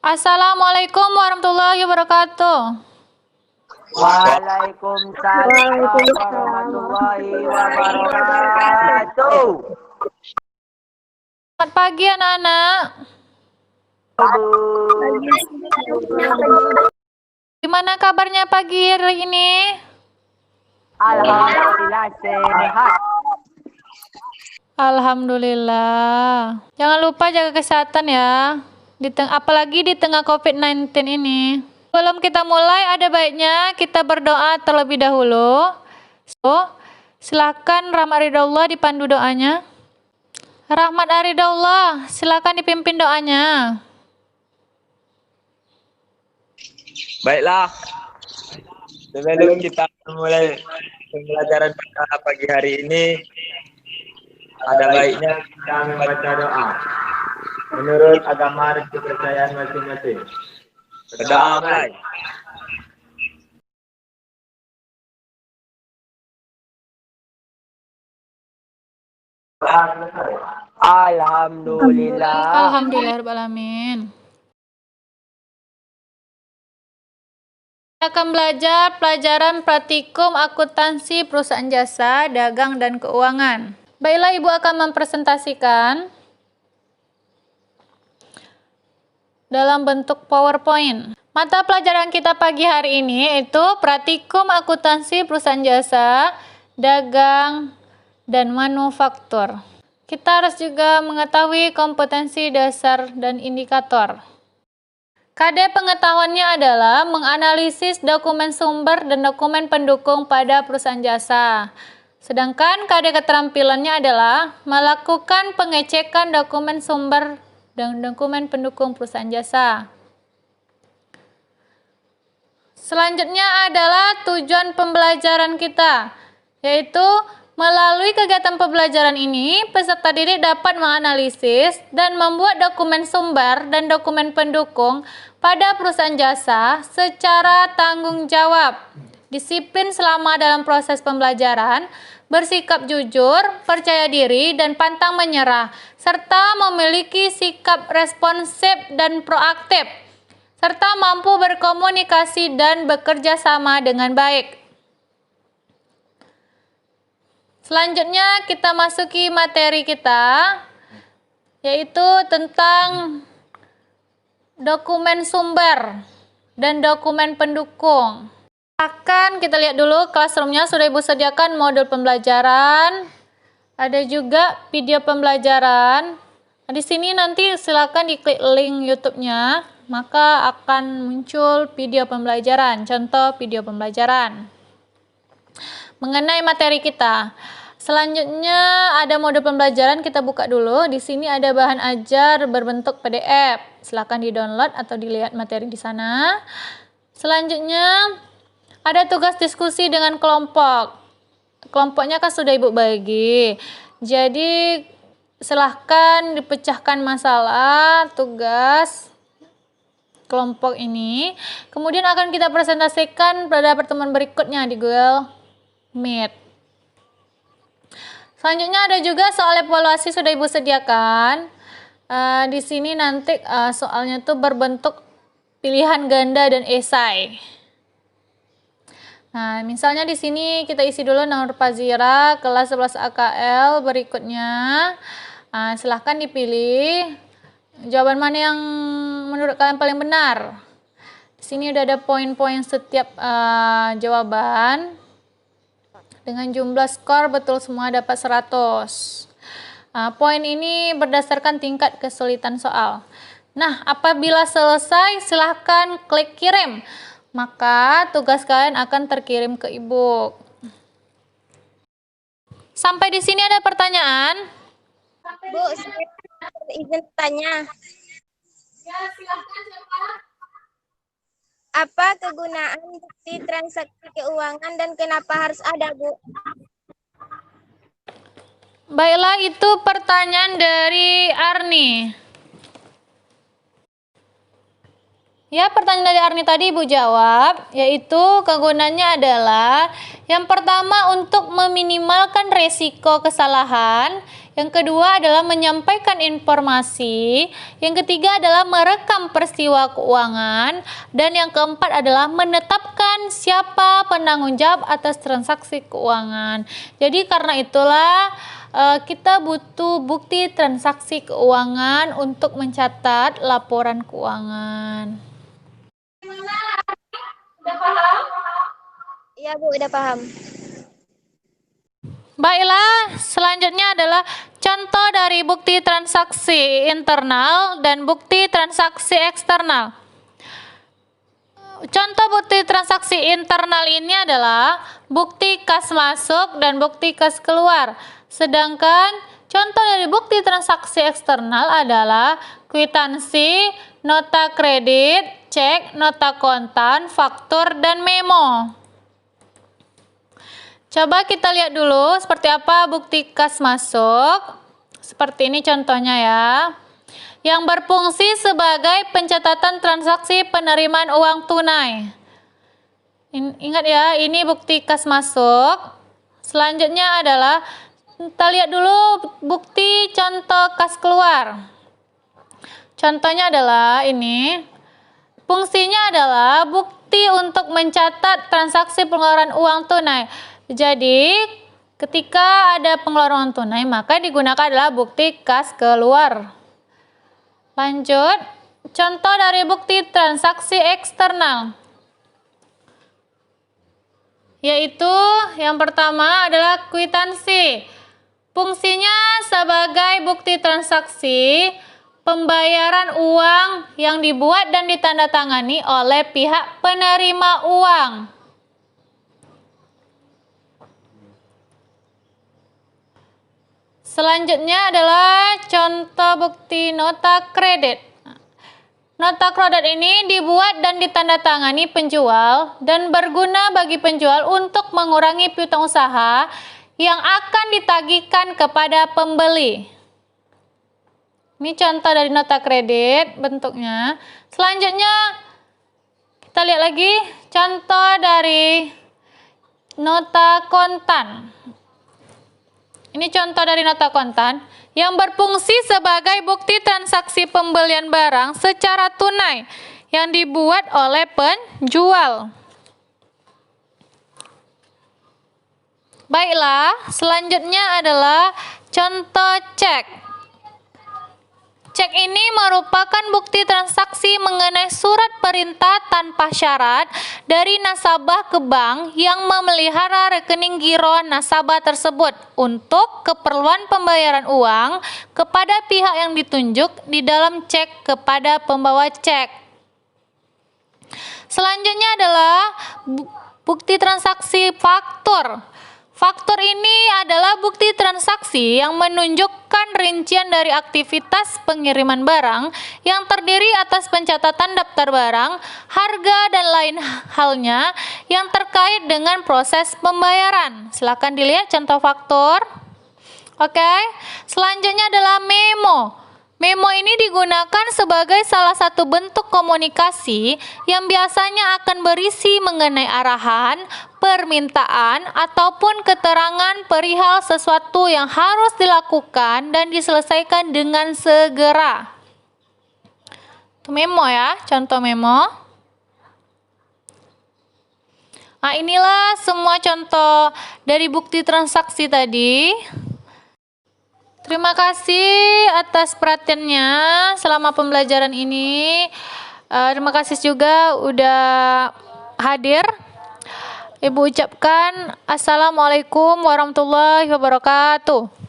Assalamualaikum warahmatullahi wabarakatuh. Waalaikumsalam warahmatullahi wabarakatuh. Selamat pagi anak-anak. Gimana kabarnya pagi hari ini? Alhamdulillah sehat. Alhamdulillah. Jangan lupa jaga kesehatan ya. Apalagi di tengah COVID-19 ini. Sebelum kita mulai, ada baiknya kita berdoa terlebih dahulu. Silakan Rahmat Ridhaullah dipandu doanya. Rahmat Ridhaullah, silakan dipimpin doanya. Baiklah, sebelum kita mulai pembelajaran pada pagi hari ini, ada baiknya kita membaca doa menurut agama dan kepercayaan masing-masing. Berdoa mulai. Alhamdulillah. Alhamdulillahirrahmanirrahim. Kita akan belajar pelajaran praktikum akuntansi perusahaan jasa, dagang, dan keuangan. Baiklah, Ibu akan mempresentasikan dalam bentuk PowerPoint. Mata pelajaran kita pagi hari ini yaitu praktikum akuntansi perusahaan jasa, dagang, dan manufaktur. Kita harus juga mengetahui kompetensi dasar dan indikator. KD pengetahuannya adalah menganalisis dokumen sumber dan dokumen pendukung pada perusahaan jasa. Sedangkan KD keterampilannya adalah melakukan pengecekan dokumen sumber dan dokumen pendukung perusahaan jasa. Selanjutnya adalah tujuan pembelajaran kita, yaitu melalui kegiatan pembelajaran ini, peserta didik dapat menganalisis dan membuat dokumen sumber dan dokumen pendukung pada perusahaan jasa secara tanggung jawab, disiplin selama dalam proses pembelajaran, bersikap jujur, percaya diri, dan pantang menyerah, serta memiliki sikap responsif dan proaktif, serta mampu berkomunikasi dan bekerja sama dengan baik. Selanjutnya kita masuki materi kita, yaitu tentang dokumen sumber dan dokumen pendukung. Akan kita lihat dulu classroom-nya, sudah Ibu sediakan modul pembelajaran, ada juga video pembelajaran. Di sini nanti silakan diklik link YouTube-nya, maka akan muncul video pembelajaran, contoh video pembelajaran mengenai materi kita. Selanjutnya ada modul pembelajaran, kita buka dulu. Di sini ada bahan ajar berbentuk PDF. Silakan di-download atau dilihat materi di sana. Selanjutnya ada tugas diskusi dengan kelompok. Kelompoknya kan sudah Ibu bagi. Jadi silahkan dipecahkan masalah tugas kelompok ini. Kemudian akan kita presentasikan pada pertemuan berikutnya di Google Meet. Selanjutnya ada juga soal evaluasi sudah Ibu sediakan. Di sini nanti soalnya tuh berbentuk pilihan ganda dan esai. Nah, misalnya di sini kita isi dulu Nur Fazira kelas 11 AKL berikutnya. Silahkan dipilih jawaban mana yang menurut kalian paling benar. Di sini udah ada poin-poin setiap jawaban. Dengan jumlah skor betul semua dapat 100. Poin ini berdasarkan tingkat kesulitan soal. Nah, apabila selesai silahkan klik kirim. Maka tugas kalian akan terkirim ke Ibu. Sampai di sini ada pertanyaan? Bu, saya izin tanya. Ya, silahkan siapa? Apa kegunaan bukti transaksi keuangan dan kenapa harus ada, Bu? Baiklah, itu pertanyaan dari Arni. Ya, pertanyaan dari Arni tadi Ibu jawab, yaitu kegunaannya adalah yang pertama untuk meminimalkan resiko kesalahan, Yang kedua adalah menyampaikan informasi. Yang ketiga adalah merekam peristiwa keuangan. Dan yang keempat adalah menetapkan siapa penanggung jawab atas transaksi keuangan. Jadi karena itulah kita butuh bukti transaksi keuangan untuk mencatat laporan keuangan. Udah paham? Iya Bu, udah paham. Baiklah, selanjutnya adalah contoh dari bukti transaksi internal dan bukti transaksi eksternal. Contoh bukti transaksi internal ini adalah bukti kas masuk dan bukti kas keluar. Sedangkan contoh dari bukti transaksi eksternal adalah kwitansi, nota kredit, cek, nota kontan, faktur, dan memo. Coba kita lihat dulu seperti apa bukti kas masuk. Seperti ini contohnya ya. Yang berfungsi sebagai pencatatan transaksi penerimaan uang tunai. Ingat ya, ini bukti kas masuk. Selanjutnya adalah kita lihat dulu bukti contoh kas keluar. Contohnya adalah ini. Fungsinya adalah bukti untuk mencatat transaksi pengeluaran uang tunai. Jadi, ketika ada pengeluaran uang tunai, maka digunakan adalah bukti kas keluar. Lanjut, contoh dari bukti transaksi eksternal. Yaitu, yang pertama adalah kwitansi. Fungsinya sebagai bukti transaksi pembayaran uang yang dibuat dan ditandatangani oleh pihak penerima uang. Selanjutnya adalah contoh bukti nota kredit. Nota kredit ini dibuat dan ditandatangani penjual dan berguna bagi penjual untuk mengurangi piutang usaha yang akan ditagihkan kepada pembeli. Ini contoh dari nota kredit bentuknya. Selanjutnya kita lihat lagi contoh dari nota kontan. Ini contoh dari nota kontan yang berfungsi sebagai bukti transaksi pembelian barang secara tunai yang dibuat oleh penjual. Baiklah, selanjutnya adalah contoh cek. Cek ini merupakan bukti transaksi mengenai surat perintah tanpa syarat dari nasabah ke bank yang memelihara rekening giro nasabah tersebut untuk keperluan pembayaran uang kepada pihak yang ditunjuk di dalam cek kepada pembawa cek. Selanjutnya adalah bukti transaksi faktur. Faktur ini adalah bukti transaksi yang menunjukkan rincian dari aktivitas pengiriman barang yang terdiri atas pencatatan daftar barang, harga, dan lain halnya yang terkait dengan proses pembayaran. Silakan dilihat contoh faktur. Oke, selanjutnya adalah memo. Memo ini digunakan sebagai salah satu bentuk komunikasi yang biasanya akan berisi mengenai arahan, permintaan, ataupun keterangan perihal sesuatu yang harus dilakukan dan diselesaikan dengan segera. Itu memo ya, contoh memo. Nah, inilah semua contoh dari bukti transaksi tadi. Terima kasih atas perhatiannya selama pembelajaran ini. Terima kasih juga udah hadir. Ibu ucapkan Assalamualaikum warahmatullahi wabarakatuh.